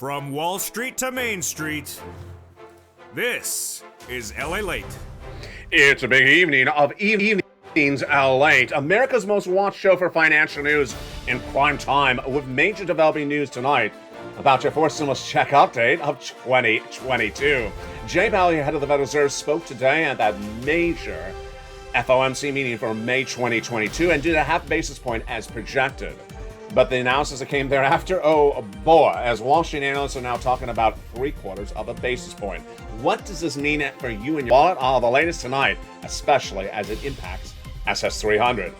From Wall Street to Main Street, this is LALATE. It's a big evening of evenings LALATE, America's most watched show for financial news in prime time, with major developing news tonight about your fourth stimulus check update of 2022. Jay Powell, head of the Federal Reserve, spoke today at that major FOMC meeting for May 2022 and did a half basis point as projected. But the analysis that came thereafter, oh boy, as Wall Street analysts are now talking about 3/4 of a basis point. What does this mean for you and your wallet? The latest tonight, especially as it impacts SS300.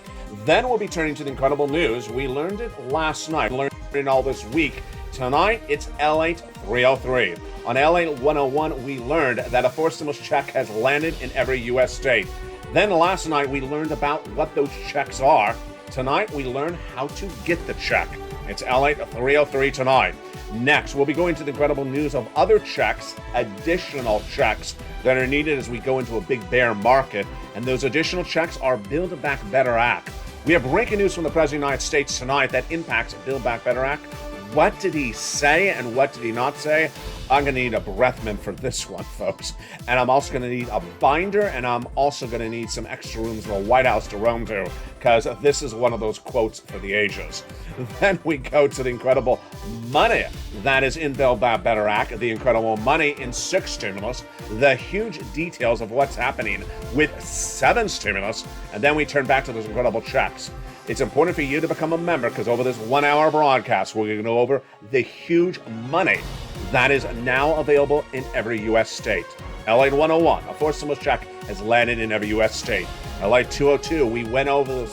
Then we'll be turning to the incredible news. We learned it last night, learned it all this week. Tonight, it's LALATE 303. On LALATE 101, we learned that a fourth stimulus check has landed in every U.S. state. Then last night, we learned about what those checks are. Tonight, we learn how to get the check. It's LALATE 303 tonight. Next, we'll be going to the incredible news of other checks, additional checks that are needed as we go into a big bear market. And those additional checks are Build Back Better Act. We have breaking news from the President of the United States tonight that impacts Build Back Better Act. What did he say and what did he not say? I'm going to need a breath mint for this one, folks. And I'm also going to need a binder, and I'm also going to need some extra rooms in the White House to roam to, because this is one of those quotes for the ages. Then we go to the incredible money that is in Build Back Better Act, the incredible money in 6 stimulus, the huge details of what's happening with 7 stimulus, and then we turn back to those incredible checks. It's important for you to become a member, because over this 1-hour broadcast, we're going to go over the huge money that is now available in every U.S. state. LALATE 101, a fourth stimulus check has landed in every U.S. state. LALATE 202, we went over those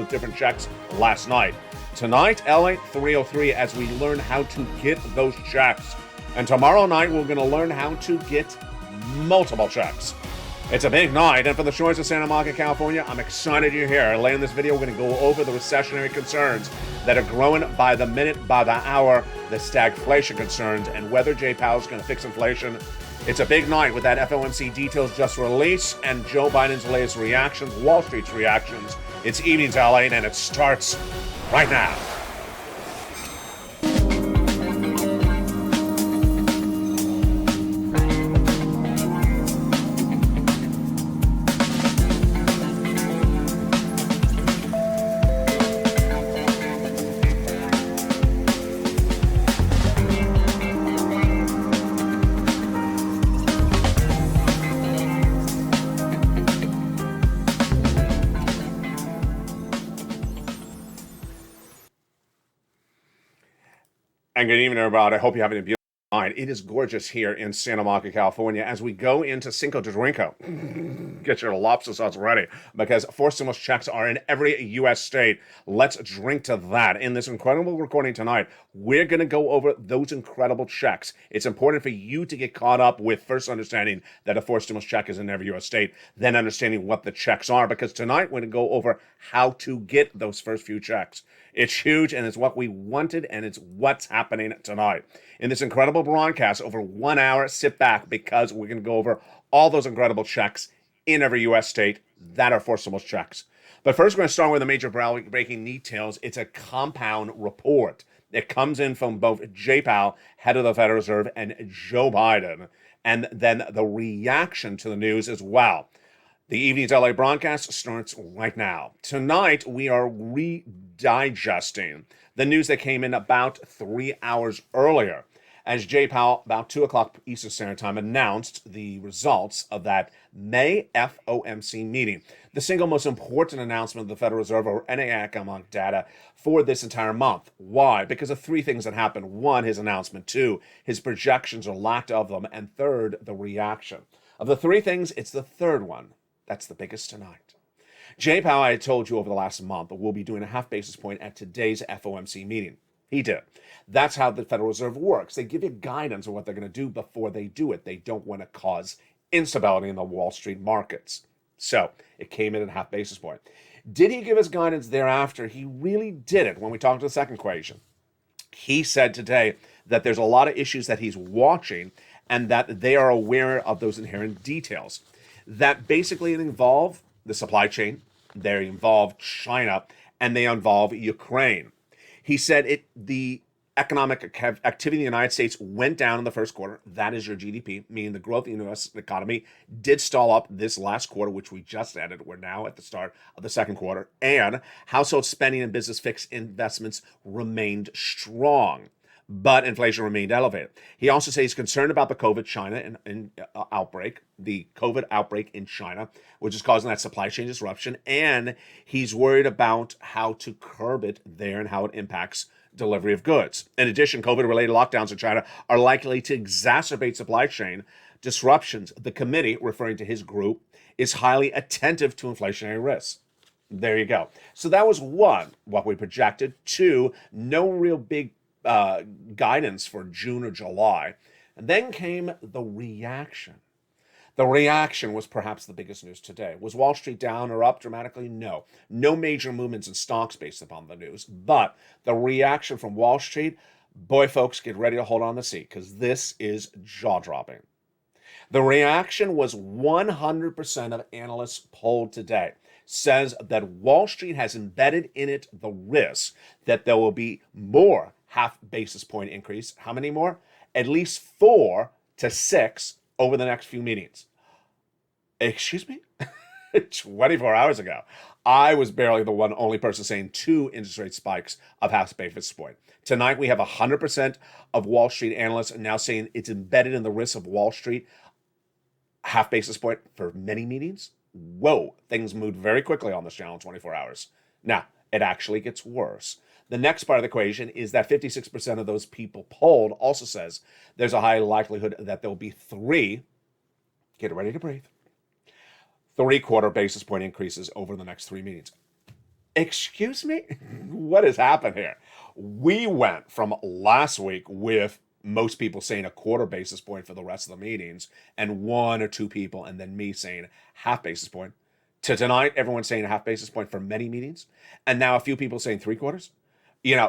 different checks last night. Tonight, LALATE 303, as we learn how to get those checks. And tomorrow night, we're going to learn how to get multiple checks. It's a big night, and for the shores of Santa Monica, California, I'm excited you're here. Later in this video, we're going to go over the recessionary concerns that are growing by the minute, by the hour, the stagflation concerns, and whether Jay Powell's going to fix inflation. It's a big night with that FOMC details just released and Joe Biden's latest reactions, Wall Street's reactions. It's evenings, LA, and it starts right now. And good evening, everybody. I hope you're having a beautiful night. It is gorgeous here in Santa Monica, California. As we go into Cinco de Drinko, get your lobster sauce ready, because 4 stimulus checks are in every U.S. state. Let's drink to that. In this incredible recording tonight, we're going to go over those incredible checks. It's important for you to get caught up with first understanding that a 4 stimulus check is in every U.S. state, then understanding what the checks are, because tonight we're going to go over how to get those first few checks. It's huge, and it's what we wanted, and it's what's happening tonight. In this incredible broadcast, over 1 hour, sit back, because we're going to go over all those incredible checks in every U.S. state that are 4 stimulus checks. But first, we're going to start with the major breaking details. It's a compound report. It comes in from both Jay Powell, head of the Federal Reserve, and Joe Biden, and then the reaction to the news as well. The evening's LA broadcast starts right now. Tonight, we are redigesting the news that came in about 3 hours earlier, as Jay Powell, about 2 o'clock Eastern Standard Time, announced the results of that May FOMC meeting, the single most important announcement of the Federal Reserve or any economic data for this entire month. Why? Because of 3 things that happened. 1, his announcement. 2, his projections or lack of them. And 3rd, the reaction. Of the 3 things, it's the 3rd one that's the biggest tonight. Jay Powell, I had told you over the last month, we'll be doing a half basis point at today's FOMC meeting. He did. That's how the Federal Reserve works. They give you guidance on what they're going to do before they do it. They don't want to cause instability in the Wall Street markets. So it came in at a half basis point. Did he give us guidance thereafter? He really didn't. When we talked to the second equation, he said today that there's a lot of issues that he's watching and that they are aware of those inherent details that basically involve the supply chain, they involve China, and they involve Ukraine. He said the economic activity in the United States went down in the first quarter. That is your GDP, meaning the growth in the U.S. economy did stall up this last quarter, which we just ended. We're now at the start of the second quarter. And household spending and business fixed investments remained strong, but inflation remained elevated. He also says he's concerned about the COVID China outbreak, the COVID outbreak in China, which is causing that supply chain disruption. And he's worried about how to curb it there and how it impacts delivery of goods. In addition, COVID-related lockdowns in China are likely to exacerbate supply chain disruptions. The committee, referring to his group, is highly attentive to inflationary risks. There you go. So that was one, what we projected. Two, no real big guidance for June or July. And then came the reaction. The reaction was perhaps the biggest news today. Was Wall Street down or up dramatically? No. No major movements in stocks based upon the news. But the reaction from Wall Street, boy, folks, get ready to hold on the seat because this is jaw-dropping. The reaction was 100% of analysts polled today says that Wall Street has embedded in it the risk that there will be more half basis point increase. How many more? At least 4 to 6 over the next few meetings. Excuse me? 24 hours ago, I was barely the only person saying 2 interest rate spikes of half basis point. Tonight, we have 100% of Wall Street analysts now saying it's embedded in the risk of Wall Street half basis point for many meetings. Whoa, things moved very quickly on this channel in 24 hours. Now, it actually gets worse. The next part of the equation is that 56% of those people polled also says there's a high likelihood that there'll be 3, get ready to breathe, 3/4 basis point increases over the next 3 meetings. Excuse me? What has happened here? We went from last week with most people saying 1/4 basis point for the rest of the meetings and 1 or 2 people and then me saying half basis point to tonight, everyone's saying a half basis point for many meetings. And now a few people saying 3/4. You know,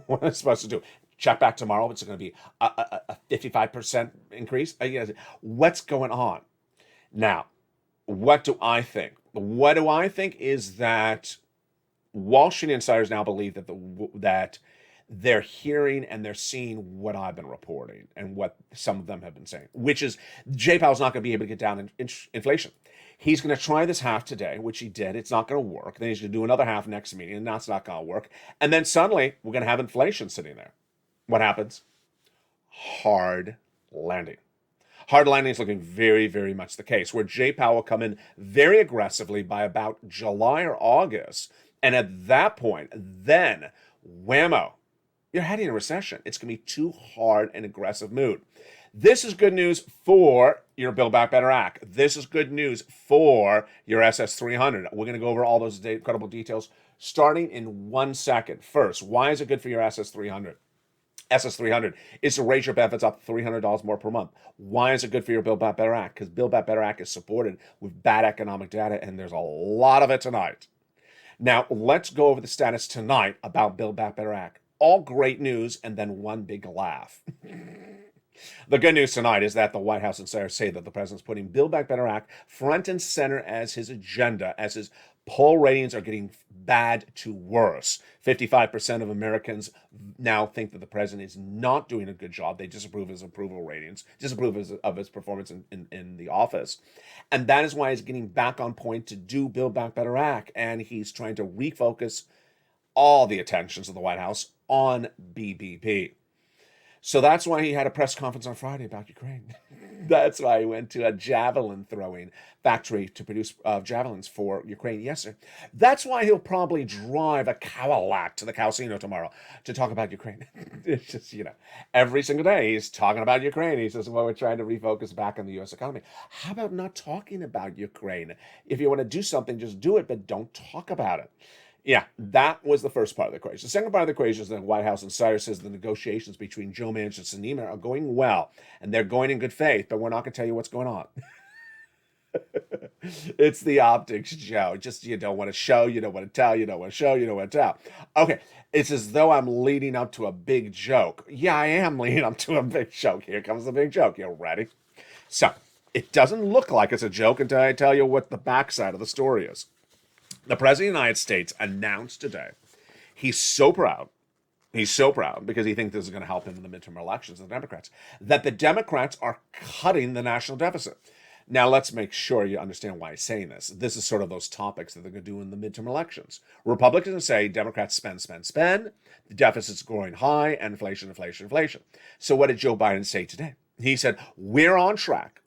what am I supposed to do? Check back tomorrow. It's going to be a 55% increase. What's going on? Now, what do I think? What do I think is that Wall Street insiders now believe that they're hearing and they're seeing what I've been reporting and what some of them have been saying, which is Jay Powell's not going to be able to get down inflation. He's going to try this half today, which he did. It's not going to work. Then he's going to do another half next meeting, and that's not going to work. And then suddenly, we're going to have inflation sitting there. What happens? Hard landing. Hard landing is looking very, very much the case, where Jay Powell will come in very aggressively by about July or August. And at that point, then, whammo, you're heading a recession. It's going to be too hard and aggressive mood. This is good news for your Build Back Better Act. This is good news for your SS300. We're going to go over all those incredible details starting in 1 second. First, why is it good for your SS300? SS300 is to raise your benefits up $300 more per month. Why is it good for your Build Back Better Act? Because Build Back Better Act is supported with bad economic data, and there's a lot of it tonight. Now, let's go over the status tonight about Build Back Better Act. All great news, and then one big laugh. The good news tonight is that the White House insiders say that the president's putting Build Back Better Act front and center as his agenda, as his poll ratings are getting bad to worse. 55% of Americans now think that the president is not doing a good job. They disapprove his approval ratings, disapprove of his performance in the office. And that is why he's getting back on point to do Build Back Better Act. And he's trying to refocus all the attentions of the White House on BBB. So that's why he had a press conference on Friday about Ukraine. That's why he went to a javelin throwing factory to produce javelins for Ukraine yesterday. That's why he'll probably drive a Cadillac to the casino tomorrow to talk about Ukraine. It's just, every single day he's talking about Ukraine. He says, well, we're trying to refocus back on the U.S. economy. How about not talking about Ukraine? If you want to do something, just do it, but don't talk about it. Yeah, that was the first part of the equation. The second part of the equation is that the White House insider says the negotiations between Joe Manchin and Sinema are going well, and they're going in good faith, but we're not going to tell you what's going on. It's the optics, Joe. Just you don't want to show, you don't want to tell, you don't want to show, you don't want to tell. Okay, it's as though I'm leading up to a big joke. Yeah, I am leading up to a big joke. Here comes the big joke. You ready? So, it doesn't look like it's a joke until I tell you what the backside of the story is. The President of the United States announced today he's so proud He's so proud because he thinks this is going to help him in the midterm elections, the Democrats, that the Democrats are cutting the national deficit. Now, let's make sure you understand why he's saying this. This is sort of those topics that they're going to do in the midterm elections. Republicans say Democrats spend, spend, spend. The deficit's growing high, and inflation, inflation, inflation. So what did Joe Biden say today? He said, we're on track.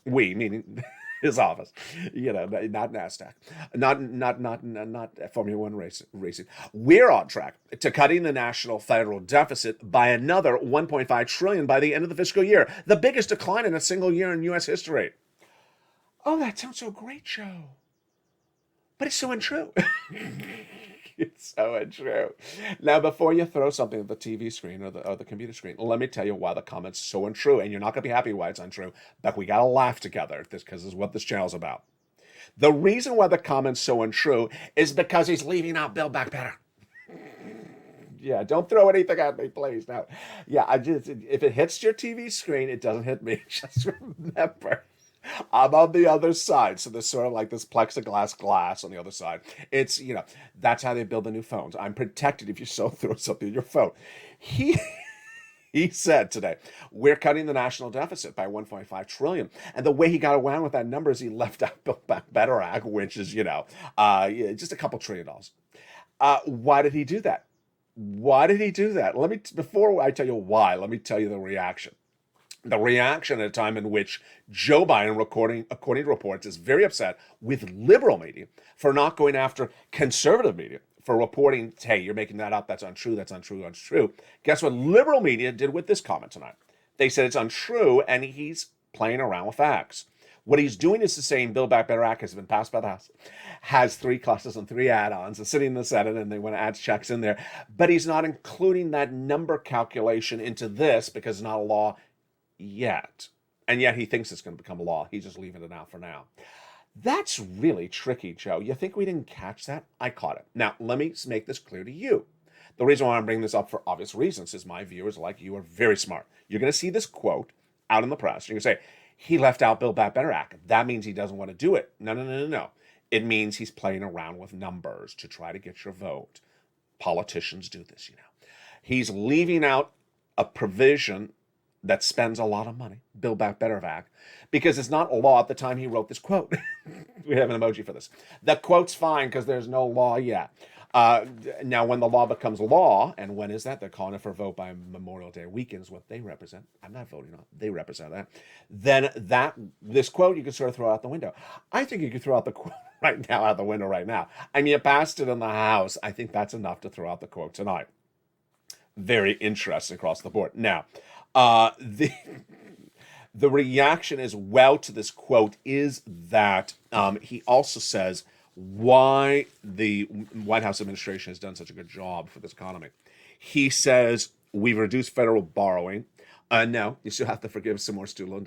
We, meaning his office, not NASDAQ, not Formula One racing. We're on track to cutting the national federal deficit by another 1.5 trillion by the end of the fiscal year, the biggest decline in a single year in U.S. history. Oh, that sounds so great, Joe. But it's so untrue. It's so untrue. Now, before you throw something at the TV screen or the computer screen, let me tell you why the comment's so untrue. And you're not going to be happy why it's untrue, but we got to laugh together because this is what this channel's about. The reason why the comment's so untrue is because he's leaving out Build Back Better. Yeah, don't throw anything at me, please. No. Yeah, if it hits your TV screen, it doesn't hit me. Just remember. I'm on the other side. So there's sort of like this plexiglass glass on the other side. It's, that's how they build the new phones. I'm protected if you throw something in your phone. He said today, we're cutting the national deficit by 1.5 trillion. And the way he got around with that number is he left out Build Back Better Act, which is, just a couple $1 trillion. Why did he do that? Why did he do that? Before I tell you why, let me tell you the reaction. The reaction at a time in which Joe Biden, according to reports, is very upset with liberal media for not going after conservative media for reporting, hey, you're making that up, that's untrue, that's untrue, untrue. Guess what liberal media did with this comment tonight? They said it's untrue, and he's playing around with facts. What he's doing is saying Build Back Better Act has been passed by the House, has 3 clusters and 3 add-ons, is sitting in the Senate, and they want to add checks in there. But he's not including that number calculation into this because it's not a law yet. And yet he thinks it's going to become a law. He's just leaving it out for now. That's really tricky, Joe. You think we didn't catch that? I caught it. Now, let me make this clear to you. The reason why I'm bringing this up for obvious reasons is my viewers like you are very smart. You're going to see this quote out in the press. You're going to say, he left out Build Back Better Act. That means he doesn't want to do it. No. It means he's playing around with numbers to try to get your vote. Politicians do this, He's leaving out a provision that spends a lot of money, Build Back Better Act, because it's not a law at the time he wrote this quote. We have an emoji for this. The quote's fine because there's no law yet. Now, when the law becomes law, and when is that? They're calling it for a vote by Memorial Day weekend is what they represent. I'm not voting on it. They represent that. Then this quote you can sort of throw out the window. I think you could throw out the quote out the window right now. I mean, you passed it in the House. I think that's enough to throw out the quote tonight. Very interesting across the board. Now, the reaction as well to this quote is that he also says why the White House administration has done such a good job for this economy. He says we've reduced federal borrowing. No, you still have to forgive some more student loan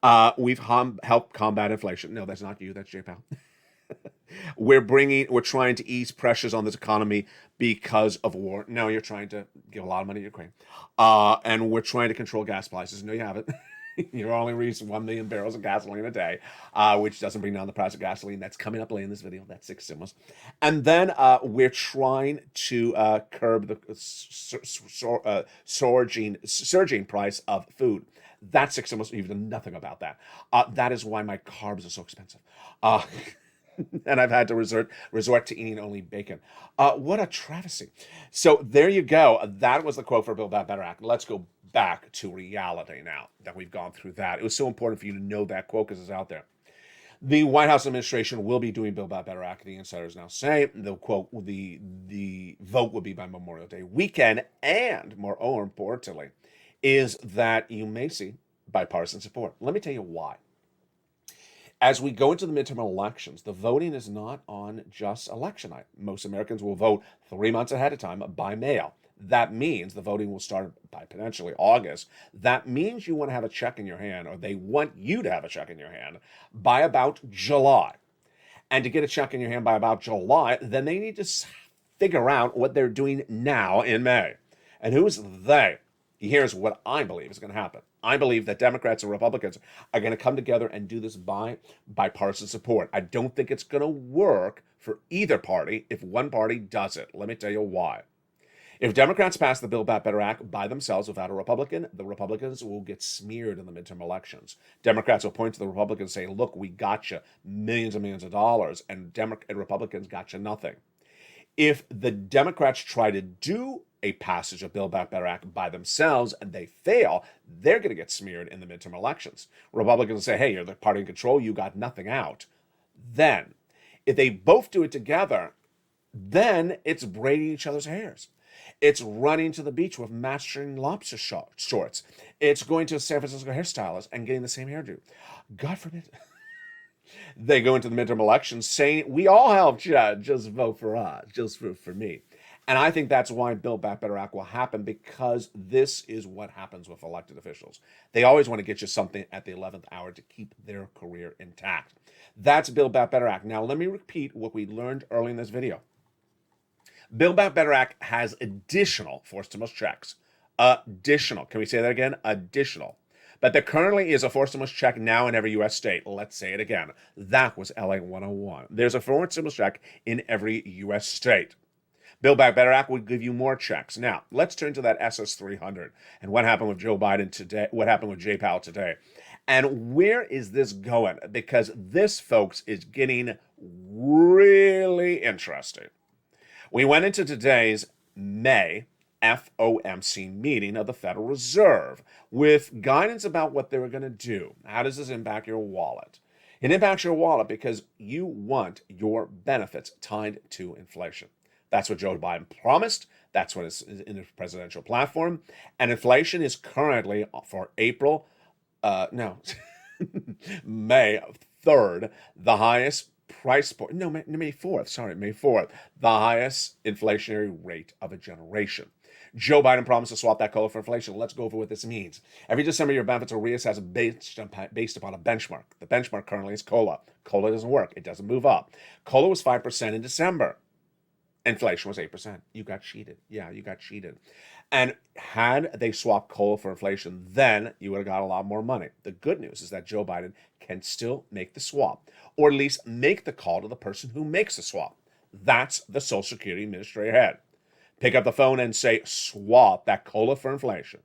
debt. We've helped combat inflation. No, that's not you. That's J Powell. We're trying to ease pressures on this economy because of war. No, you're trying to give a lot of money to Ukraine. And we're trying to control gas prices. No, you haven't. You're only reaching 1 million barrels of gasoline a day, which doesn't bring down the price of gasoline. That's coming up later in this video. That's 6 stimulus. And then we're trying to curb the surging price of food. That's 6 stimulus. You've done nothing about that. That is why my carbs are so expensive. And I've had to resort to eating only bacon. What a travesty. So there you go. That was the quote for Build Back Better Act. Let's go back to reality now that we've gone through that. It was so important for you to know that quote because it's out there. The White House administration will be doing Build Back Better Act. The insiders now say the quote, the vote will be by Memorial Day weekend. And more importantly, is that you may see bipartisan support. Let me tell you why. As we go into the midterm elections, the voting is not on just election night. Most Americans will vote 3 months ahead of time by mail. That means the voting will start by potentially August. That means you want to have a check in your hand, or they want you to have a check in your hand by about July. And to get a check in your hand by about July, then they need to figure out what they're doing now in May. And who's they? Here's what I believe is going to happen. I believe that Democrats and Republicans are going to come together and do this by bipartisan support. I don't think it's going to work for either party if one party does it. Let me tell you why. If Democrats pass the Build Back Better Act by themselves without a Republican, the Republicans will get smeared in the midterm elections. Democrats will point to the Republicans and say, look, we got you millions and millions of dollars, and Republicans got you nothing. If the Democrats try to do a passage of Build Back Better Act by themselves and they fail, they're going to get smeared in the midterm elections. Republicans say, hey, you're the party in control, you got nothing out. Then, if they both do it together, then it's braiding each other's hairs. It's running to the beach with matching lobster shorts. It's going to a San Francisco hairstylist and getting the same hairdo. God forbid. They go into the midterm elections saying, we all helped you, just vote for us, just for me. And I think that's why Build Back Better Act will happen, because this is what happens with elected officials. They always want to get you something at the 11th hour to keep their career intact. That's Build Back Better Act. Now, let me repeat what we learned early in this video. Build Back Better Act has additional forced stimulus checks. Additional. Can we say that again? Additional. But there currently is a forced stimulus check now in every U.S. state. Let's say it again. That was LA 101. There's a forced stimulus check in every U.S. state. Build Back Better Act would give you more checks. Now, let's turn to that SS 300 and what happened with Joe Biden today, what happened with Jay Powell today. And where is this going? Because this, folks, is getting really interesting. We went into today's May FOMC meeting of the Federal Reserve with guidance about what they were going to do. How does this impact your wallet? It impacts your wallet because you want your benefits tied to inflation. That's what Joe Biden promised. That's what is in his presidential platform. And inflation is currently for May 3rd, the highest price point. No, May 4th. Sorry, May 4th. The highest inflationary rate of a generation. Joe Biden promised to swap that COLA for inflation. Let's go over what this means. Every December, your benefits are reassessed based upon a benchmark. The benchmark currently is COLA. COLA doesn't work. It doesn't move up. COLA was 5% in December. Inflation was 8%. You got cheated. Yeah, you got cheated. And had they swapped COLA for inflation, then you would have got a lot more money. The good news is that Joe Biden can still make the swap, or at least make the call to the person who makes the swap. That's the Social Security Administrator head. Pick up the phone and say, swap that COLA for inflation.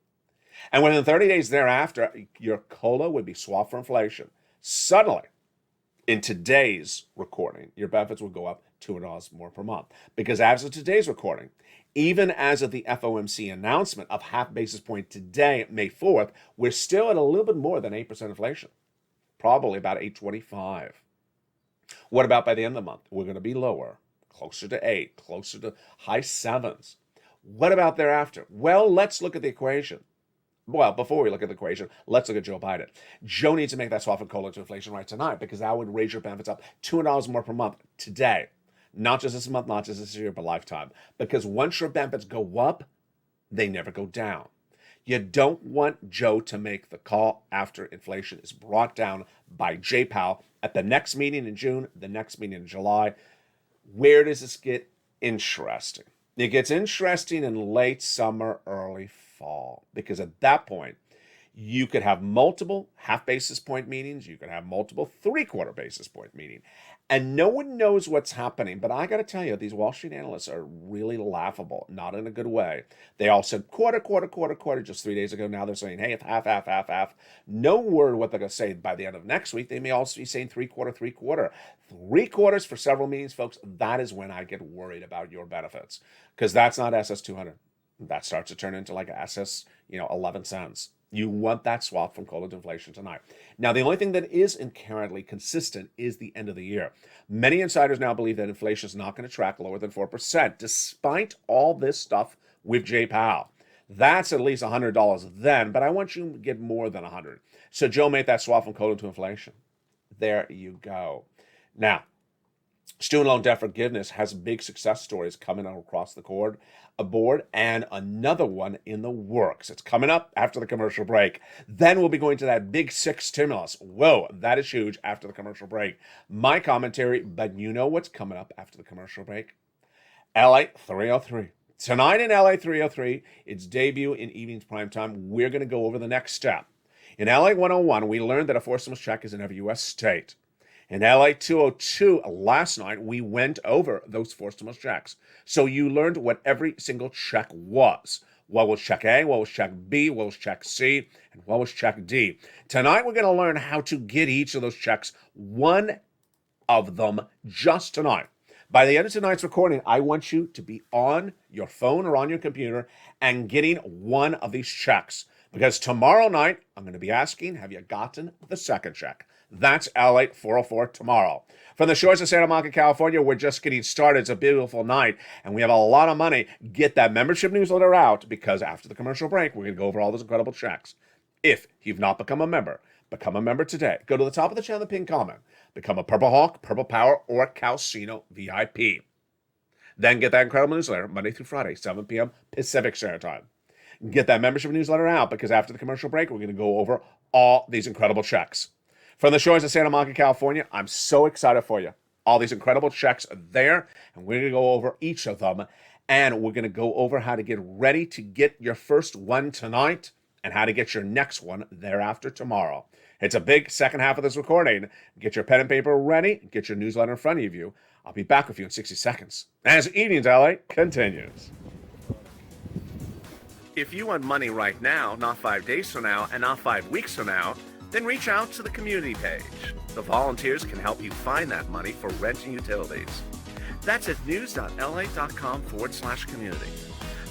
And within 30 days thereafter, your COLA would be swapped for inflation. Suddenly, in today's recording, your benefits would go up $200 more per month. Because as of today's recording, even as of the FOMC announcement of half basis point today, May 4th, we're still at a little bit more than 8% inflation. Probably about 8.25. What about by the end of the month? We're going to be lower, closer to 8, closer to high 7s. What about thereafter? Well, let's look at the equation. Well, before we look at the equation, let's look at Joe Biden. Joe needs to make that swap from COLA to inflation right tonight, because that would raise your benefits up $200 more per month today. Not just this month, not just this year, but lifetime. Because once your benefits go up, they never go down. You don't want Joe to make the call after inflation is brought down by Jay Powell at the next meeting in June, the next meeting in July. Where does this get interesting? It gets interesting in late summer, early fall, because at that point, you could have multiple half basis point meetings. You could have multiple 3/4 basis point meeting. And no one knows what's happening. But I got to tell you, these Wall Street analysts are really laughable, not in a good way. They all said quarter just 3 days ago. Now they're saying, hey, it's half. No word what they're going to say by the end of next week. They may also be saying 3/4. 3/4 for several meetings, folks. That is when I get worried about your benefits, because that's not SS 200. That starts to turn into like SS, 11 cents. You want that swap from COLA to inflation tonight. Now, the only thing that is inherently consistent is the end of the year. Many insiders now believe that inflation is not going to track lower than 4%, despite all this stuff with Jay Powell. That's at least $100 then, but I want you to get more than $100. So Joe made that swap from COLA to inflation. There you go. Now, student loan debt forgiveness has big success stories coming across the board, and another one in the works. It's coming up after the commercial break. Then we'll be going to that big 6 stimulus. Whoa, that is huge after the commercial break. My commentary, but you know what's coming up after the commercial break? LA 303. Tonight in LA 303, its debut in evening's prime time, we're going to go over the next step. In LA 101, we learned that a forced stimulus check is in every U.S. state. In LA 202 last night, we went over those four stimulus checks. So you learned what every single check was. What was check A, what was check B, what was check C, and what was check D. Tonight, we're going to learn how to get each of those checks, one of them just tonight. By the end of tonight's recording, I want you to be on your phone or on your computer and getting one of these checks. Because tomorrow night, I'm going to be asking, have you gotten the second check? That's LALATE 404 tomorrow. From the shores of Santa Monica, California, we're just getting started. It's a beautiful night, and we have a lot of money. Get that membership newsletter out, because after the commercial break, we're going to go over all those incredible checks. If you've not become a member today. Go to the top of the channel, the pinned comment. Become a Purple Hawk, Purple Power, or Calcino VIP. Then get that incredible newsletter Monday through Friday, 7 p.m. Pacific Standard Time. Get that membership newsletter out, because after the commercial break, we're going to go over all these incredible checks. From the shores of Santa Monica, California, I'm so excited for you. All these incredible checks are there, and we're going to go over each of them, and we're going to go over how to get ready to get your first one tonight and how to get your next one thereafter tomorrow. It's a big second half of this recording. Get your pen and paper ready. Get your newsletter in front of you. I'll be back with you in 60 seconds as Evenings LA continues. If you want money right now, not 5 days from now, and not 5 weeks from now, then reach out to the community page. The volunteers can help you find that money for rent and utilities. That's at news.la.com/community.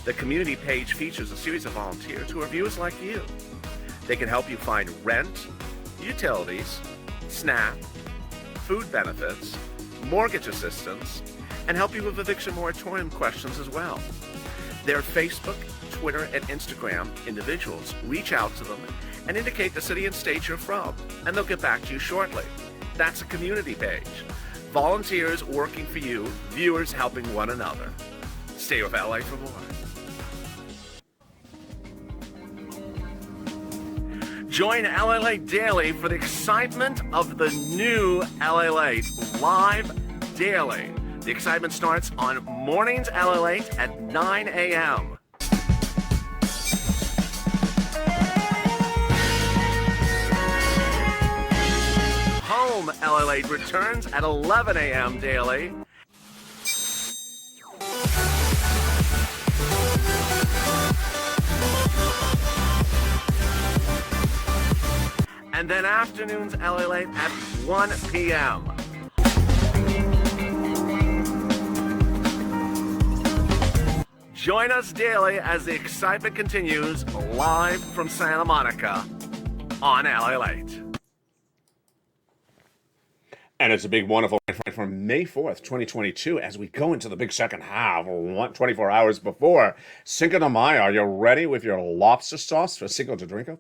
The community page features a series of volunteers who are viewers like you. They can help you find rent, utilities, SNAP, food benefits, mortgage assistance, and help you with eviction moratorium questions as well. Their Facebook, Twitter, and Instagram individuals reach out to them and indicate the city and state you're from, and they'll get back to you shortly. That's a community page. Volunteers working for you, viewers helping one another. Stay with LA for more. Join LALATE Daily for the excitement of the new LALATE live daily. The excitement starts on mornings LALATE at 9 a.m. Home LALATE returns at 11 a.m. daily. And then afternoons LALATE at 1 p.m. Join us daily as the excitement continues live from Santa Monica on LALATE. And it's a big, wonderful night from May 4th, 2022, as we go into the big second half, 24 hours before Cinco de Mayo. Are you ready with your lobster sauce for Cinco de Drinko?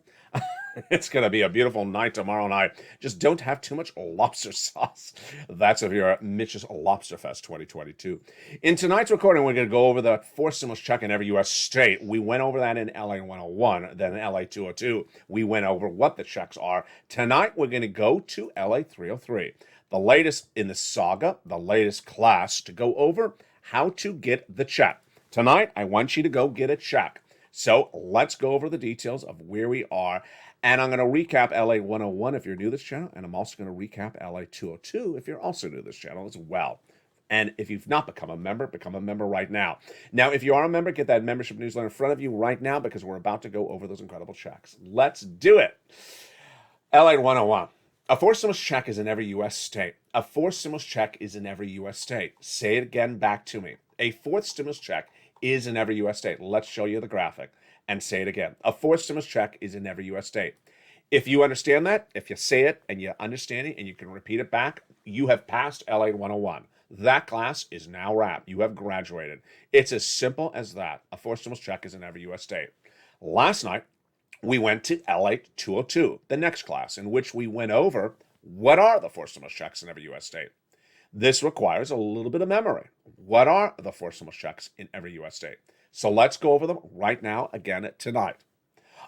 It's going to be a beautiful night tomorrow night. Just don't have too much lobster sauce. That's if you're at Mitch's Lobster Fest 2022. In tonight's recording, we're going to go over the four stimulus check in every U.S. state. We went over that in LA 101. Then in LA 202, we went over what the checks are. Tonight, we're going to go to LA 303. The latest in the saga, the latest class to go over how to get the check. Tonight, I want you to go get a check. So let's go over the details of where we are. And I'm going to recap LA 101 if you're new to this channel. And I'm also going to recap LA 202 if you're also new to this channel as well. And if you've not become a member right now. Now, if you are a member, get that membership newsletter in front of you right now, because we're about to go over those incredible checks. Let's do it. LA 101. A fourth stimulus check is in every U.S. state. A fourth stimulus check is in every U.S. state. Say it again back to me. A fourth stimulus check is in every U.S. state. Let's show you the graphic and say it again. A fourth stimulus check is in every U.S. state. If you understand that, if you say it and you understand it and you can repeat it back, you have passed LA 101. That class is now wrapped. You have graduated. It's as simple as that. A fourth stimulus check is in every U.S. state. Last night, we went to LA 202, the next class, in which we went over what are the four stimulus checks in every U.S. state. This requires a little bit of memory. What are the four stimulus checks in every U.S. state? So let's go over them right now again tonight.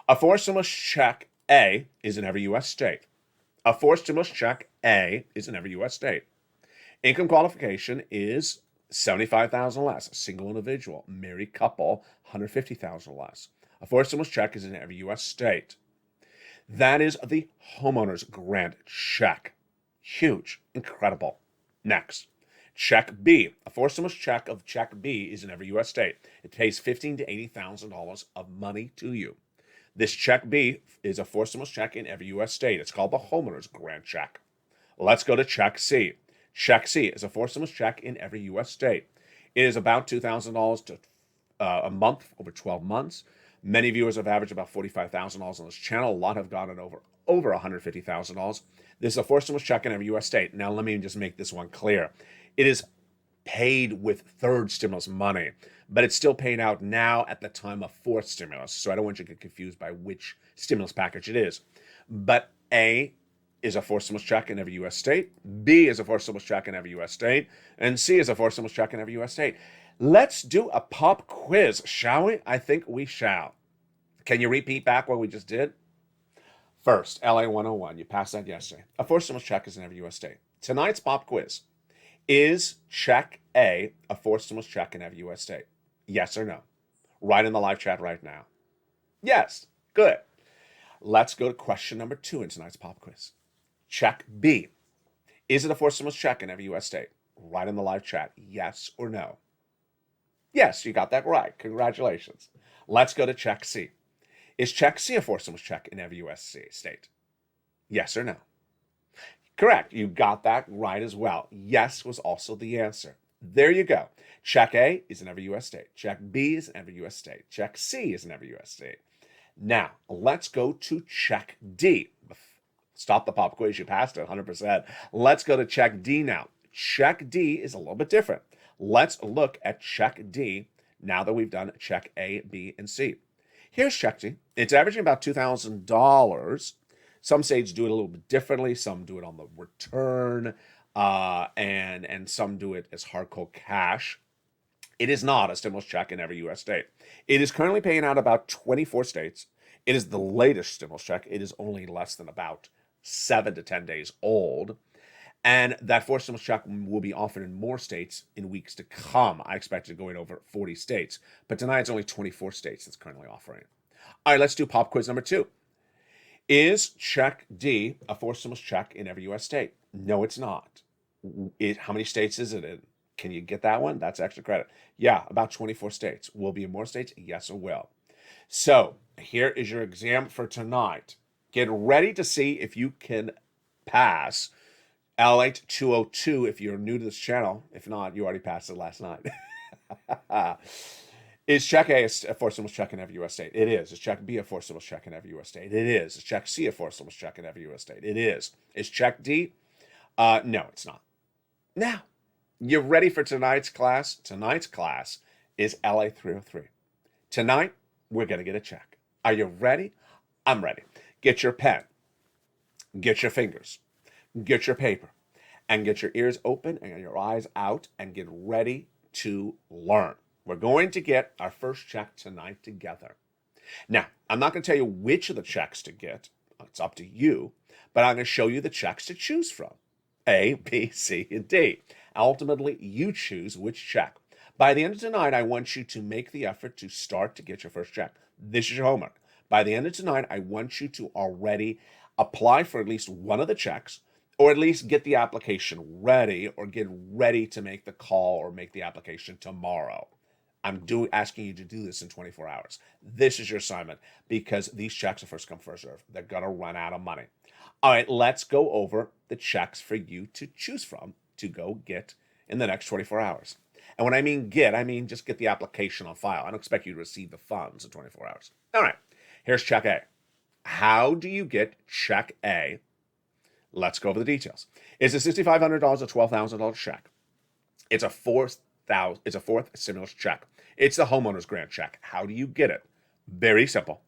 A fourth stimulus check A is in every U.S. state. A fourth stimulus check A is in every U.S. state. Income qualification is $75,000 less. A single individual, married couple, $150,000 less. A fourth stimulus check is in every U.S. state. That is the homeowner's grant check. Huge. Incredible. Next. Check B. A forced stimulus check of Check B is in every U.S. state. It pays $15,000 to $80,000 of money to you. This Check B is a forced stimulus check in every U.S. state. It's called the homeowner's grant check. Let's go to Check C. Check C is a forced stimulus check in every U.S. state. It is about $2,000 to a month over 12 months. Many viewers have averaged about $45,000 on this channel. A lot have gotten over $150,000. This is a forced stimulus check in every U.S. state. Now, let me just make this one clear. It is paid with third stimulus money, but it's still paid out now at the time of fourth stimulus. So I don't want you to get confused by which stimulus package it is. But A is a forced stimulus check in every U.S. state. B is a forced stimulus check in every U.S. state. And C is a forced stimulus check in every U.S. state. Let's do a pop quiz, shall we? I think we shall. Can you repeat back what we just did? First, LA 101. You passed that yesterday. A forced stimulus check is in every U.S. state. Tonight's pop quiz. Is Check A a forced stimulus check in every U.S. state? Yes or no? Write in the live chat right now. Yes. Good. Let's go to question number 2 in tonight's pop quiz. Check B. Is it a forced stimulus check in every U.S. state? Write in the live chat. Yes or no? Yes, you got that right. Congratulations. Let's go to Check C. Is Check C a forced stimulus check in every U.S. state? Yes or no? Correct. You got that right as well. Yes was also the answer. There you go. Check A is in every U.S. state. Check B is in every U.S. state. Check C is in every U.S. state. Now, let's go to Check D. Stop the pop quiz. You passed it 100%. Let's go to Check D now. Check D is a little bit different. Let's look at Check D now that we've done Check A, B, and C. Here's Check D. It's averaging about $2,000. Some states do it a little bit differently. Some do it on the return, and some do it as hard cold cash. It is not a stimulus check in every U.S. state. It is currently paying out about 24 states. It is the latest stimulus check. It is only less than about 7 to 10 days old. And that forced stimulus check will be offered in more states in weeks to come. I expect it going over 40 states. But tonight it's only 24 states that's currently offering. All right, let's do pop quiz number 2. Is Check D a forced stimulus check in every U.S. state? No, it's not. How many states is it in? Can you get that one? That's extra credit. Yeah, about 24 states. Will be in more states? Yes, it will. So here is your exam for tonight. Get ready to see if you can pass LALATE 202 if you're new to this channel. If not, you already passed it last night. Is Check A a forced stimulus check in every U.S. state? It is. Is Check B a forced stimulus check in every U.S. state? It is. Is Check C a forced stimulus check in every U.S. state? It is. Is Check D? No, it's not. Now, you ready for tonight's class? Tonight's class is LA 303. Tonight, we're going to get a check. Are you ready? I'm ready. Get your pen. Get your fingers. Get your paper. And get your ears open and your eyes out and get ready to learn. We're going to get our first check tonight together. Now, I'm not going to tell you which of the checks to get. It's up to you. But I'm going to show you the checks to choose from. A, B, C, and D. Ultimately, you choose which check. By the end of tonight, I want you to make the effort to start to get your first check. This is your homework. By the end of tonight, I want you to already apply for at least one of the checks, or at least get the application ready, or get ready to make the call or make the application tomorrow. I'm asking you to do this in 24 hours. This is your assignment because these checks are first come, first serve. They're going to run out of money. All right, let's go over the checks for you to choose from to go get in the next 24 hours. And when I mean get, I mean just get the application on file. I don't expect you to receive the funds in 24 hours. All right, here's Check A. How do you get Check A? Let's go over the details. It's a $6,500 or $12,000 check. It's a fourth stimulus check. It's the homeowner's grant check. How do you get it? Very simple.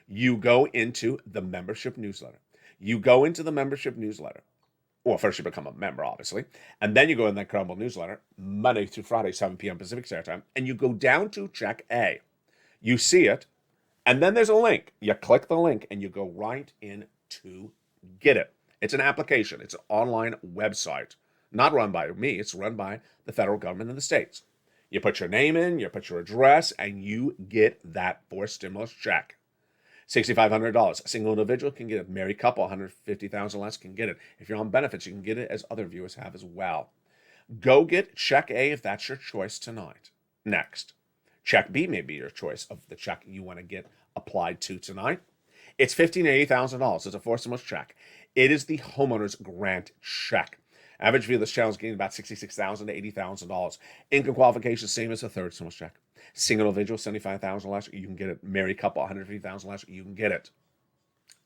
You go into the membership newsletter. Well, first you become a member, obviously. And then you go in that Crumble newsletter, Monday through Friday, 7 p.m. Pacific Standard Time. And you go down to Check A. You see it. And then there's a link. You click the link and you go right in to get it. It's an application. It's an online website. Not run by me. It's run by the federal government and the states. You put your name in, you put your address, and you get that forced stimulus check. $6,500. A single individual can get it. Married couple, 150,000 less can get it. If you're on benefits, you can get it, as other viewers have as well. Go get check A if that's your choice tonight. Next, check B may be your choice of the check you want to get applied to tonight. It's $15,000 to $80,000. It's a four stimulus check. It is the homeowner's grant check. Average view of this channel is getting about $66,000 to $80,000. Income qualification, same as a third stimulus check. Single individual, $75,000 less, you can get it. Married couple, $150,000 less, you can get it.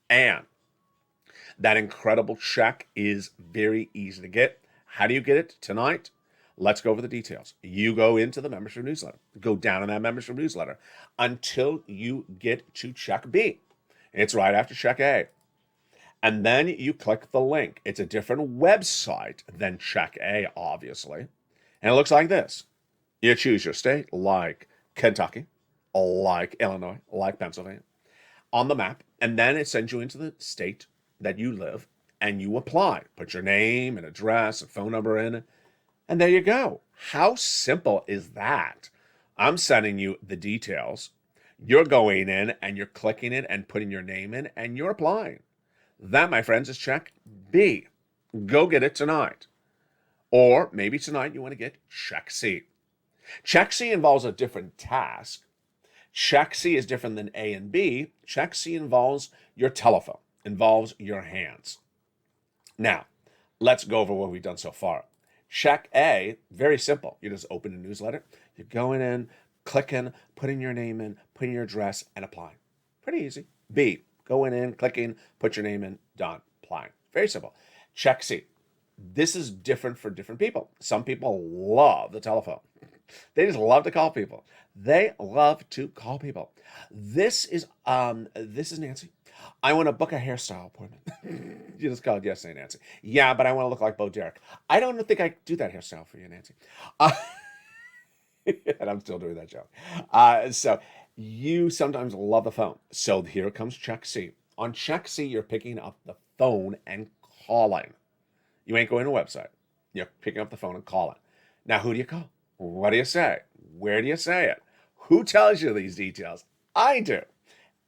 And that incredible check is very easy to get. How do you get it tonight? Let's go over the details. You go into the membership newsletter. Go down in that membership newsletter until you get to check B. It's right after check A. And then you click the link. It's a different website than check A, obviously. And it looks like this. You choose your state, like Kentucky, like Illinois, like Pennsylvania, on the map. And then it sends you into the state that you live, and you apply. Put your name and address and phone number in, and there you go. How simple is that? I'm sending you the details. You're going in, and you're clicking it and putting your name in, and you're applying. That, my friends, is check B. Go get it tonight. Or maybe tonight you want to get check C. Check C involves a different task. Check C is different than A and B. Check C involves your telephone, involves your hands. Now, let's go over what we've done so far. Check A, very simple. You just open a newsletter. You're going in, clicking, putting your name in, putting your address, and applying. Pretty easy. B, going in, clicking, put your name in, done, applying. Very simple. Check C. This is different for different people. Some people love the telephone. They just love to call people. They love to call people. This is Nancy. I want to book a hairstyle appointment. You just called yesterday, Nancy. Yeah, but I want to look like Bo Derek. I don't think I do that hairstyle for you, Nancy. And I'm still doing that joke. So you sometimes love the phone. So here comes check C. On check C, you're picking up the phone and calling. You ain't going to a website. You're picking up the phone and calling. Now, who do you call? What do you say? Where do you say it? Who tells you these details? I do.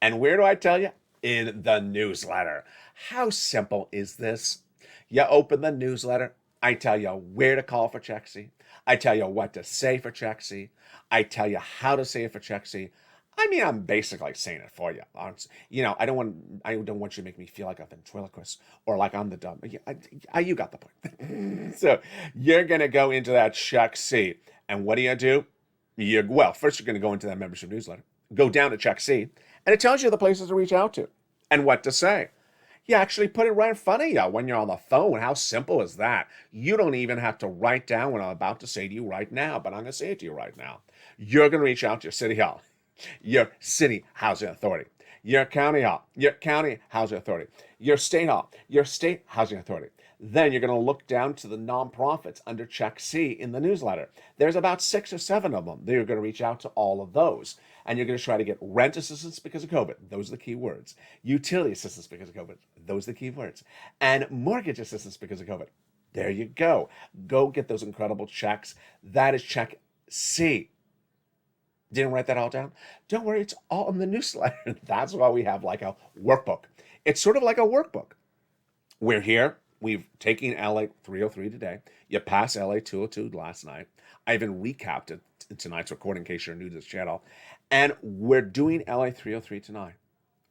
And where do I tell you? In the newsletter. How simple is this? You open the newsletter. I tell you where to call for check C. I tell you what to say for check C. I tell you how to say it for check C. I mean, I'm basically saying it for you. You know, I don't want you to make me feel like a ventriloquist or like I'm the dumb. You got the point. So you're going to go into that check C. And what do? First you're going to go into that membership newsletter. Go down to check C. And it tells you the places to reach out to and what to say. You actually put it right in front of you when you're on the phone. How simple is that? You don't even have to write down what I'm about to say to you right now, but I'm going to say it to you right now. You're going to reach out to your city hall, your city housing authority, your county hall, your county housing authority, your state hall, your state housing authority. Then you're going to look down to the nonprofits under check C in the newsletter. There's about 6 or 7 of them. You're going to reach out to all of those. And you're going to try to get rent assistance because of COVID. Those are the key words. Utility assistance because of COVID. Those are the key words. And mortgage assistance because of COVID. There you go. Go get those incredible checks. That is check C. Didn't write that all down? Don't worry, it's all in the newsletter. That's why we have like a workbook. It's sort of like a workbook. We're here. We've taken LA 303 today. You passed LA 202 last night. I even recapped it in tonight's recording in case you're new to this channel. And we're doing LA 303 tonight.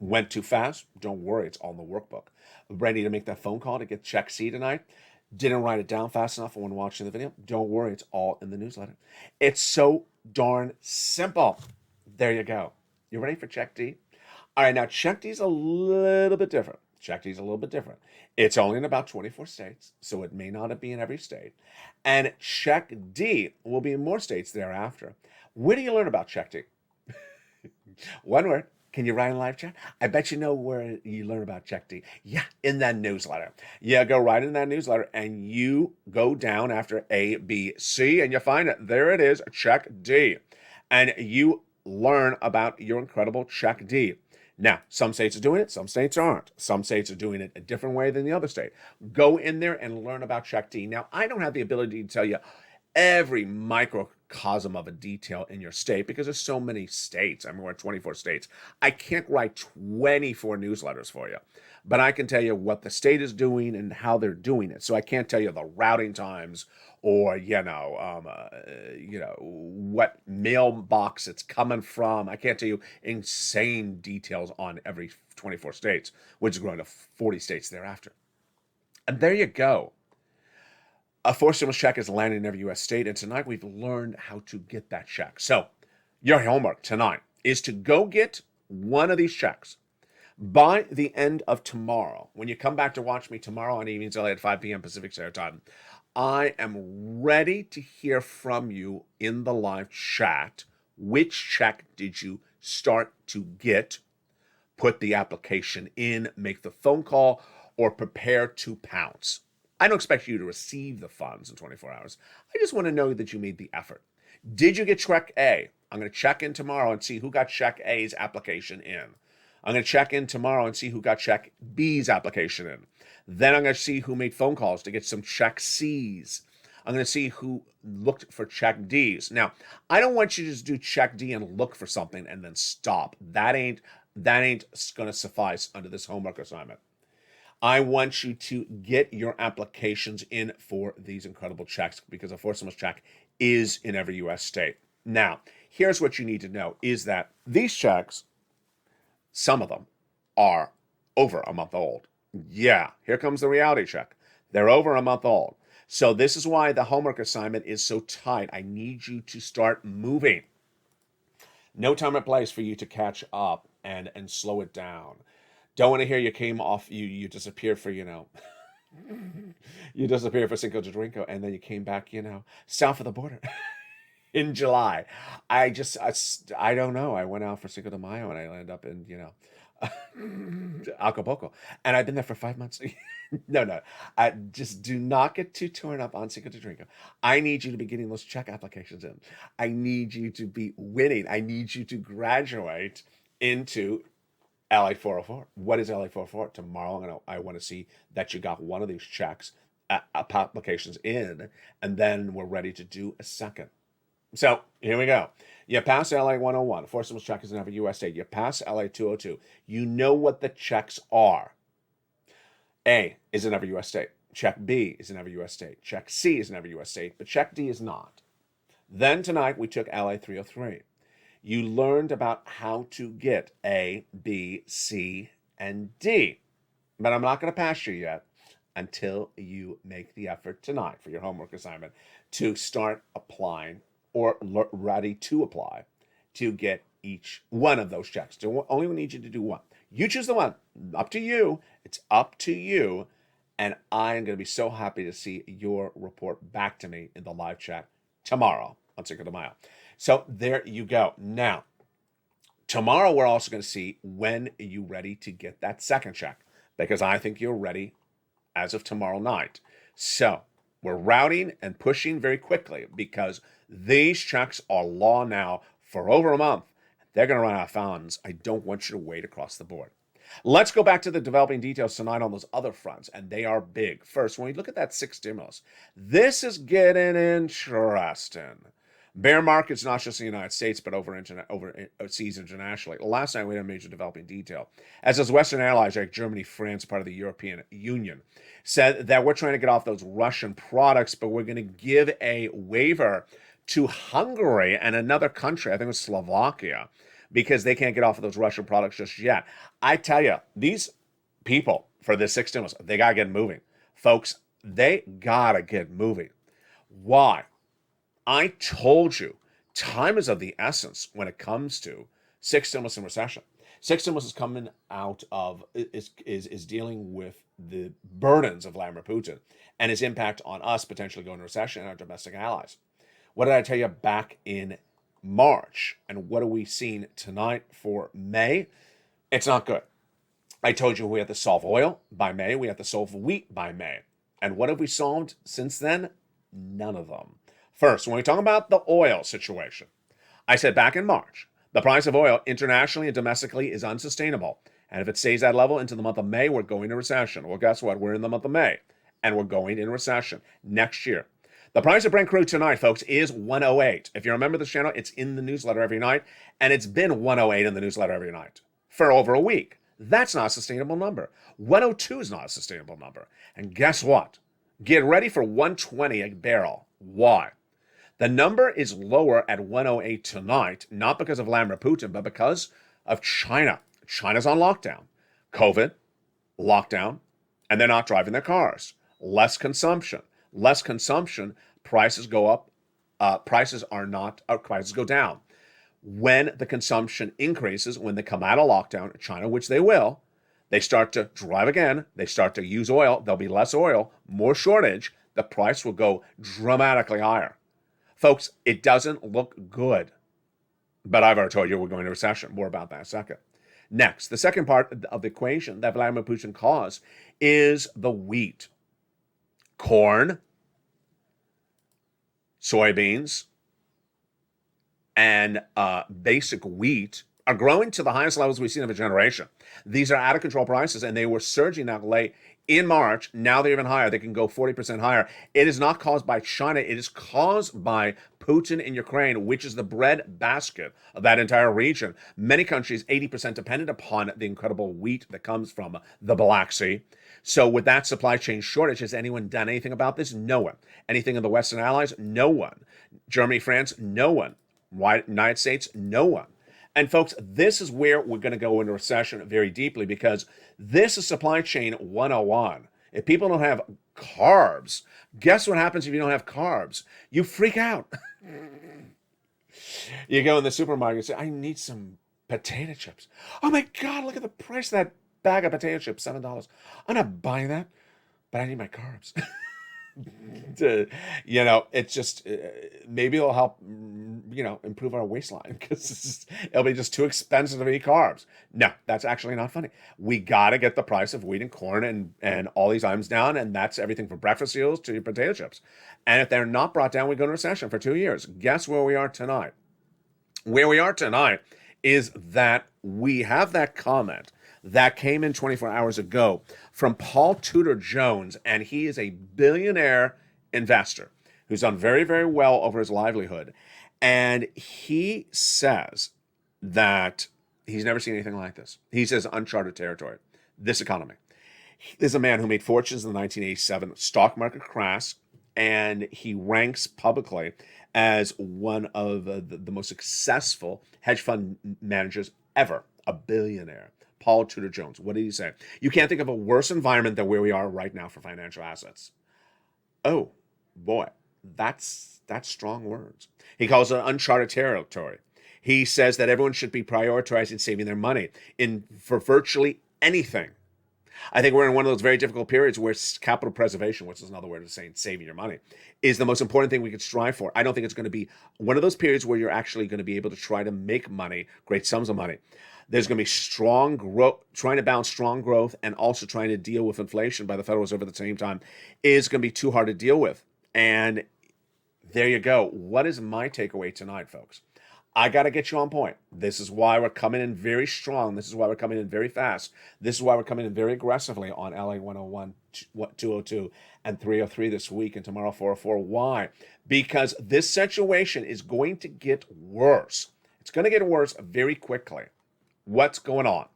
Went too fast? Don't worry, it's all in the workbook. Ready to make that phone call to get check C tonight? Didn't write it down fast enough when watching the video? Don't worry, it's all in the newsletter. It's so darn simple. There you go. You ready for check D? All right, now check D is a little bit different. Check D is a little bit different. It's only in about 24 states, so it may not be in every state. And check D will be in more states thereafter. Where do you learn about check D? One word. Can you write in live chat? I bet you know where you learn about check D. Yeah, in that newsletter. Yeah, go right in that newsletter and you go down after A, B, C, and you find it. There it is, check D. And you learn about your incredible check D. Now, some states are doing it, some states aren't. Some states are doing it a different way than the other state. Go in there and learn about check D. Now, I don't have the ability to tell you every micro microcosm of a detail in your state because there's so many states. I mean, we're at 24 states. I can't write 24 newsletters for you, but I can tell you what the state is doing and how they're doing it. So I can't tell you the routing times or, what mailbox it's coming from. I can't tell you insane details on every 24 states, which is growing to 40 states thereafter. And there you go. A forced stimulus check is landing in every U.S. state, and tonight we've learned how to get that check. So your homework tonight is to go get one of these checks by the end of tomorrow. When you come back to watch me tomorrow on Evenings LA at 5 p.m. Pacific Standard Time, I am ready to hear from you in the live chat. Which check did you start to get? Put the application in, make the phone call, or prepare to pounce. I don't expect you to receive the funds in 24 hours. I just want to know that you made the effort. Did you get check A? I'm going to check in tomorrow and see who got check A's application in. I'm going to check in tomorrow and see who got check B's application in. Then I'm going to see who made phone calls to get some check C's. I'm going to see who looked for check D's. Now, I don't want you to just do check D and look for something and then stop. That ain't going to suffice under this homework assignment. I want you to get your applications in for these incredible checks because a forced stimulus check is in every U.S. state. Now, here's what you need to know is that these checks, some of them, are over a month old. Yeah, here comes the reality check. They're over a month old. So this is why the homework assignment is so tight. I need you to start moving. No time or place for you to catch up and slow it down. Don't want to hear you disappeared for, you disappeared for Cinco de Mayo, and then you came back, south of the border in July. I don't know. I went out for Cinco de Mayo and I landed up in, Acapulco. And I've been there for 5 months. No. I just do not get too torn up on Cinco de Mayo. I need you to be getting those check applications in. I need you to be winning. I need you to graduate into LA 404. What is LA 404? Tomorrow I want to see that you got one of these checks applications in, and then we're ready to do a second. So here we go. You pass LA 101. Forced stimulus check is in every U.S. state. You pass LA 202. You know what the checks are. A is in every U.S. state. Check B is in every U.S. state. Check C is in every U.S. state, but check D is not. Then tonight we took LA 303. You learned about how to get A, B, C, and D. But I'm not going to pass you yet until you make the effort tonight for your homework assignment to start applying or ready to apply to get each one of those checks. Only need you to do one. You choose the one. Up to you. It's up to you. And I am going to be so happy to see your report back to me in the live chat tomorrow on Cinco de Mayo. So there you go. Now, tomorrow we're also going to see when you're ready to get that second check, because I think you're ready as of tomorrow night. So we're routing and pushing very quickly because these checks are law now for over a month. They're going to run out of funds. I don't want you to wait across the board. Let's go back to the developing details tonight on those other fronts, and they are big. First, when we look at that sixth stimulus, this is getting interesting. Bear markets, not just in the United States, but overseas internationally. Last night, we had a major developing detail. As those Western allies like Germany, France, part of the European Union, said that we're trying to get off those Russian products, but we're going to give a waiver to Hungary and another country, I think it was Slovakia, because they can't get off of those Russian products just yet. I tell you, these people for this sixth stimulus, they got to get moving. Folks, they got to get moving. Why? I told you, time is of the essence when it comes to sixth stimulus and recession. Sixth stimulus is coming out of, is dealing with the burdens of Vladimir Putin and his impact on us potentially going to recession and our domestic allies. What did I tell you back in March? And what are we seeing tonight for May? It's not good. I told you we have to solve oil by May. We have to solve wheat by May. And what have we solved since then? None of them. First, when we talk about the oil situation, I said back in March, the price of oil internationally and domestically is unsustainable. And if it stays that level into the month of May, we're going to recession. Well, guess what? We're in the month of May, and we're going in recession next year. The price of Brent crude tonight, folks, is 108. If you remember this channel, it's in the newsletter every night, and it's been 108 in the newsletter every night for over a week. That's not a sustainable number. 102 is not a sustainable number. And guess what? Get ready for 120 a barrel. Why? The number is lower at 108 tonight, not because of Vladimir Putin, but because of China. China's on lockdown. COVID, lockdown, and they're not driving their cars. Less consumption. Less consumption, prices go up. Prices go down. When the consumption increases, when they come out of lockdown, China, which they will, they start to drive again. They start to use oil. There'll be less oil, more shortage. The price will go dramatically higher. Folks, it doesn't look good. But I've already told you we're going into recession. More about that in a second. Next, the second part of the equation that Vladimir Putin caused is the wheat. Corn, soybeans, and basic wheat are growing to the highest levels we've seen of a generation. These are out of control prices, and they were surging now late in March. Now they're even higher. They can go 40% higher. It is not caused by China. It is caused by Putin in Ukraine, which is the bread basket of that entire region. Many countries, 80% dependent upon the incredible wheat that comes from the Black Sea. So with that supply chain shortage, has anyone done anything about this? No one. Anything in the Western Allies? No one. Germany, France? No one. United States? No one. And folks, this is where we're going to go into recession very deeply, because this is supply chain 101. If people don't have carbs, guess what happens if you don't have carbs? You freak out. You go in the supermarket and say, I need some potato chips. Oh my God, look at the price of that bag of potato chips, $7. I'm not buying that, but I need my carbs. It's just, maybe it'll help, improve our waistline, because it'll be just too expensive to eat carbs. No, that's actually not funny. We got to get the price of wheat and corn and all these items down, and that's everything from breakfast cereals to potato chips. And if they're not brought down, we go into recession for 2 years. Guess where we are tonight? Where we are tonight is that we have that comment that came in 24 hours ago from Paul Tudor Jones, and he is a billionaire investor who's done very, very well over his livelihood. And he says that he's never seen anything like this. He says uncharted territory, this economy. There's a man who made fortunes in the 1987 stock market crash, and he ranks publicly as one of the most successful hedge fund managers ever, a billionaire. Paul Tudor Jones. What did he say? You can't think of a worse environment than where we are right now for financial assets. Oh, boy, that's strong words. He calls it uncharted territory. He says that everyone should be prioritizing saving their money for virtually anything. I think we're in one of those very difficult periods where capital preservation, which is another word of saying saving your money, is the most important thing we could strive for. I don't think it's going to be one of those periods where you're actually going to be able to try to make money, great sums of money. There's going to be strong growth, trying to balance strong growth and also trying to deal with inflation by the Federal Reserve at the same time is going to be too hard to deal with. And there you go. What is my takeaway tonight, folks? I got to get you on point. This is why we're coming in very strong. This is why we're coming in very fast. This is why we're coming in very aggressively on LA 101, 202, and 303 this week, and tomorrow 404. Why? Because this situation is going to get worse. It's going to get worse very quickly. What's going on?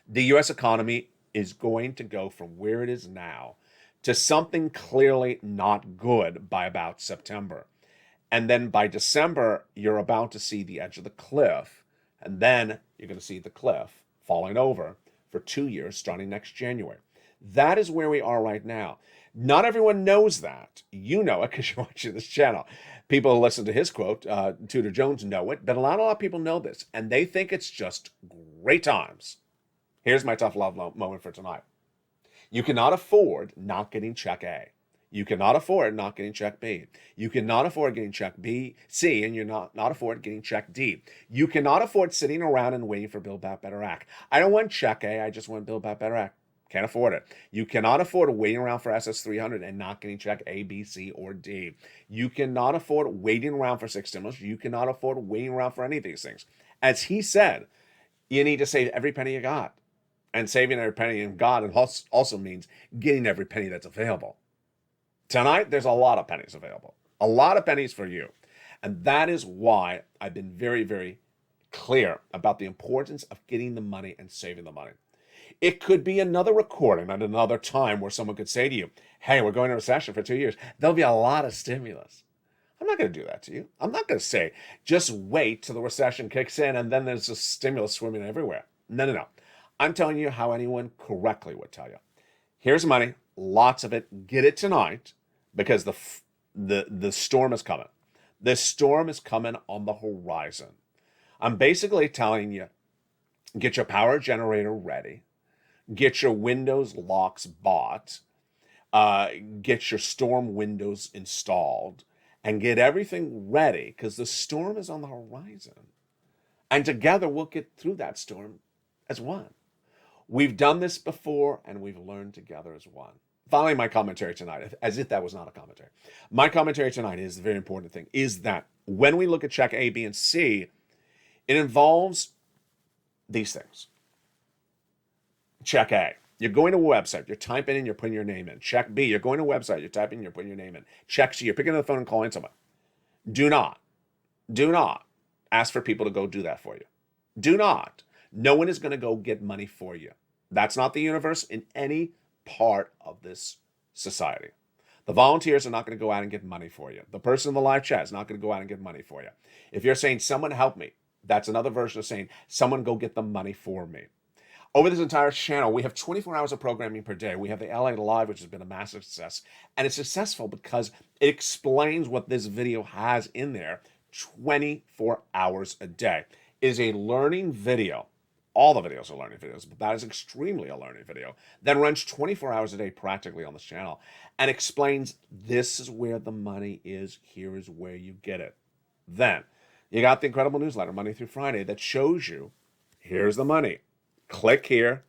The U.S. economy is going to go from where it is now to something clearly not good by about September. And then by December, you're about to see the edge of the cliff. And then you're going to see the cliff falling over for 2 years starting next January. That is where we are right now. Not everyone knows that. You know it because you're watching this channel. People who listen to his quote, Tudor Jones, know it, but a lot of people know this, and they think it's just great times. Here's my tough love moment for tonight. You cannot afford not getting check A. You cannot afford not getting check B. You cannot afford getting check B, C, and you're not afford getting check D. You cannot afford sitting around and waiting for Build Back Better Act. I don't want check A, I just want Build Back Better Act. Can't afford it. You cannot afford waiting around for SS300 and not getting check A, B, C, or D. You cannot afford waiting around for 6 stimulus. You cannot afford waiting around for any of these things. As he said, you need to save every penny you got. And saving every penny you got also means getting every penny that's available. Tonight, there's a lot of pennies available. A lot of pennies for you. And that is why I've been very, very clear about the importance of getting the money and saving the money. It could be another recording at another time where someone could say to you, hey, we're going to recession for 2 years. There'll be a lot of stimulus. I'm not going to do that to you. I'm not going to say, just wait till the recession kicks in and then there's a stimulus swimming everywhere. No, no, no. I'm telling you how anyone correctly would tell you. Here's money, lots of it. Get it tonight because the storm is coming. The storm is coming on the horizon. I'm basically telling you, get your power generator ready. Get your windows locks bought. Get your storm windows installed. And get everything ready because the storm is on the horizon. And together we'll get through that storm as one. We've done this before and we've learned together as one. Finally, my commentary tonight, as if that was not a commentary. My commentary tonight is the very important thing, is that when we look at check A, B, and C, it involves these things. Check A, you're going to a website, you're typing in, you're putting your name in. Check B, you're going to a website, you're typing in, you're putting your name in. Check C, you're picking up the phone and calling someone. Do not ask for people to go do that for you. Do not. No one is going to go get money for you. That's not the universe in any part of this society. The volunteers are not going to go out and get money for you. The person in the live chat is not going to go out and get money for you. If you're saying, someone help me, that's another version of saying, someone go get the money for me. Over this entire channel, we have 24 hours of programming per day. We have the LA Live, which has been a massive success. And it's successful because it explains what this video has in there 24 hours a day. It is a learning video. All the videos are learning videos, but that is extremely a learning video that runs 24 hours a day practically on this channel and explains this is where the money is, here is where you get it. Then you got the incredible newsletter Monday through Friday that shows you here's the money. Click here,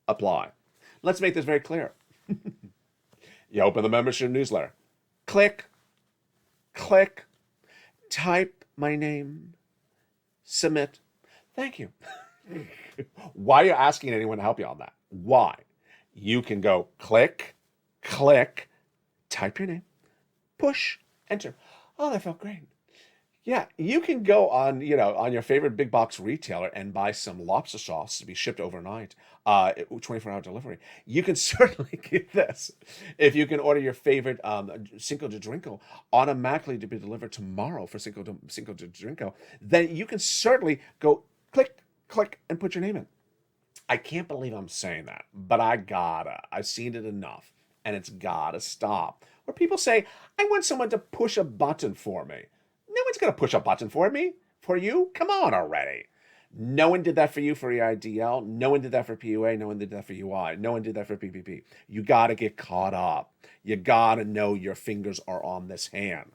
apply. Let's make this very clear. You open the membership newsletter. Click, type my name, submit. Thank you. Why are you asking anyone to help you on that? Why? You can go click, type your name, push, enter. Oh, that felt great. Yeah, you can go on, on your favorite big box retailer and buy some lobster sauce to be shipped overnight, 24-hour delivery. You can certainly get this. If you can order your favorite Cinco de Drinko automatically to be delivered tomorrow for Cinco de Drinko, then you can certainly go click, and put your name in. I can't believe I'm saying that, but I've seen it enough, and it's gotta stop. Where people say, I want someone to push a button for me. No one's going to push a button for me, for you. Come on already. No one did that for you for EIDL. No one did that for PUA. No one did that for UI. No one did that for PPP. You got to get caught up. You got to know your fingers are on this hand.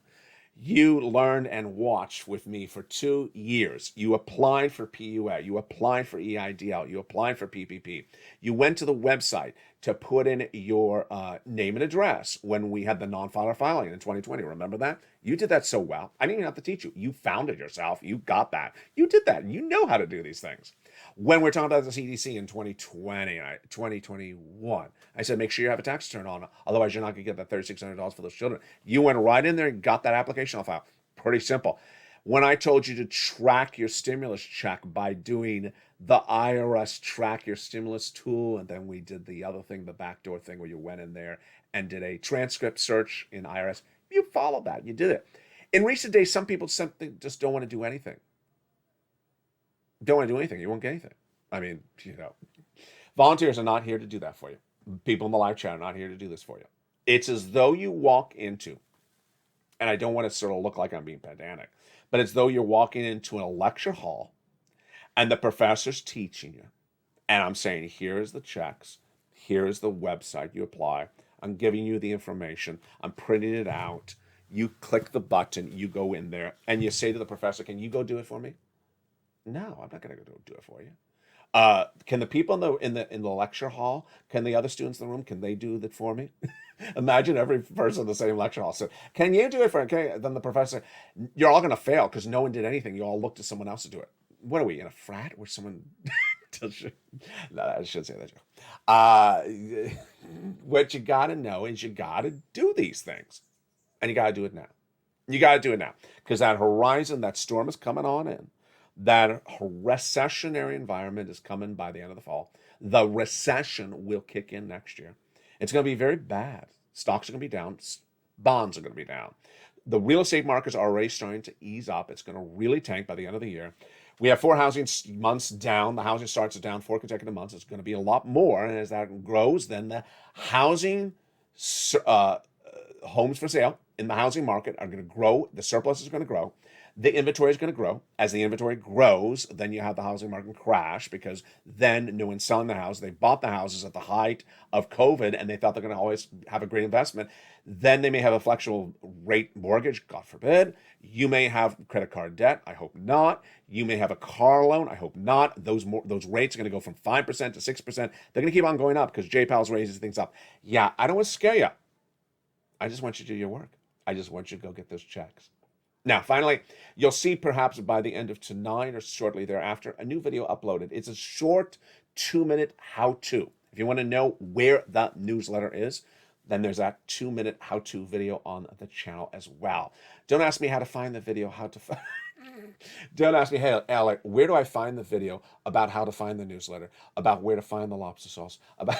You learned and watched with me for 2 years. You applied for PUA. You applied for EIDL. You applied for PPP. You went to the website to put in your name and address when we had the non-filer filing in 2020. Remember that? You did that so well. I didn't even have to teach you. You found it yourself. You got that. You did that. You know how to do these things. When we're talking about the CDC in 2021, I said, make sure you have a tax return on. Otherwise, you're not going to get that $3,600 for those children. You went right in there and got that application file. Pretty simple. When I told you to track your stimulus check by doing the IRS track your stimulus tool, and then we did the other thing, the backdoor thing where you went in there and did a transcript search in IRS, you followed that. You did it. In recent days, some people simply just don't want to do anything. Don't want to do anything. You won't get anything. I mean, volunteers are not here to do that for you. People in the live chat are not here to do this for you. It's as though you walk into, and I don't want to sort of look like I'm being pedantic, but it's though you're walking into a lecture hall and the professor's teaching you. And I'm saying, here is the checks. Here is the website you apply. I'm giving you the information. I'm printing it out. You click the button. You go in there and you say to the professor, can you go do it for me? No, I'm not going to go do it for you. Can the people in the lecture hall, can the other students in the room, can they do that for me? Imagine every person in the same lecture hall. So, can you do it for? Okay, then the professor, you're all going to fail because no one did anything. You all looked to someone else to do it. What are we in a frat where someone No, I should say that. What you got to know is you got to do these things. And you got to do it now. You got to do it now. Because that horizon, that storm is coming on in. That recessionary environment is coming by the end of the fall. The recession will kick in next year. It's going to be very bad. Stocks are going to be down. Bonds are going to be down. The real estate markets are already starting to ease up. It's going to really tank by the end of the year. We have 4 housing months down. The housing starts are down 4 consecutive months. It's going to be a lot more. And as that grows, then the housing homes for sale in the housing market are going to grow. The surplus is going to grow. The inventory is going to grow. As the inventory grows, then you have the housing market crash because then no one's selling the house. They bought the houses at the height of COVID and they thought they're going to always have a great investment. Then they may have a flexible rate mortgage, God forbid. You may have credit card debt. I hope not. You may have a car loan. I hope not. Those rates are going to go from 5% to 6%. They're going to keep on going up because J. Powell's raising things up. Yeah, I don't want to scare you. I just want you to do your work. I just want you to go get those checks. Now, finally, you'll see perhaps by the end of tonight or shortly thereafter, a new video uploaded. It's a short 2-minute how-to. If you want to know where the newsletter is, then there's that 2-minute how-to video on the channel as well. Don't ask me how to find the video, Don't ask me, hey, Alec, where do I find the video about how to find the newsletter, about where to find the lobster sauce, about...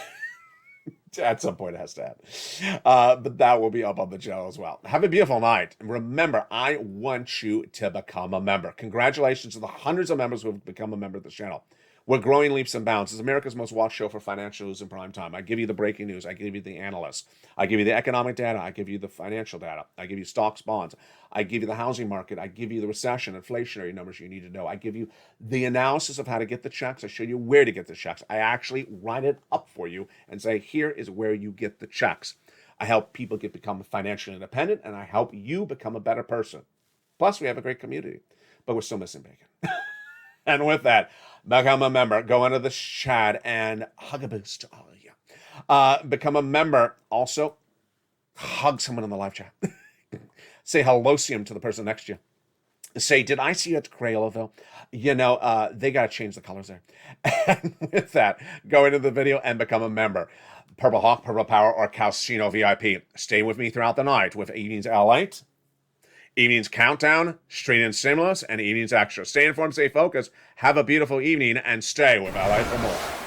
At some point it has to happen. But that will be up on the channel as well. Have a beautiful night. And remember, I want you to become a member. Congratulations to the hundreds of members who have become a member of the channel. We're growing leaps and bounds. It's America's most watched show for financial news in prime time. I give you the breaking news. I give you the analysts. I give you the economic data. I give you the financial data. I give you stocks, bonds. I give you the housing market. I give you the recession, inflationary numbers you need to know. I give you the analysis of how to get the checks. I show you where to get the checks. I actually write it up for you and say, here is where you get the checks. I help people become financially independent, and I help you become a better person. Plus, we have a great community, but we're still missing bacon. And with that, become a member. Go into the chat and hug a boost. Oh, yeah. Become a member. Also, hug someone in the live chat. Say hello-cium to the person next to you. Say, did I see you at Crayolville? You know, they got to change the colors there. And with that, go into the video and become a member. Purple Hawk, Purple Power, or Calcino VIP. Stay with me throughout the night with Evenings LALATE, Evenings Countdown, Straight and Seamless, and Evenings Extra. Stay informed, stay focused, have a beautiful evening, and stay with LALATE for more.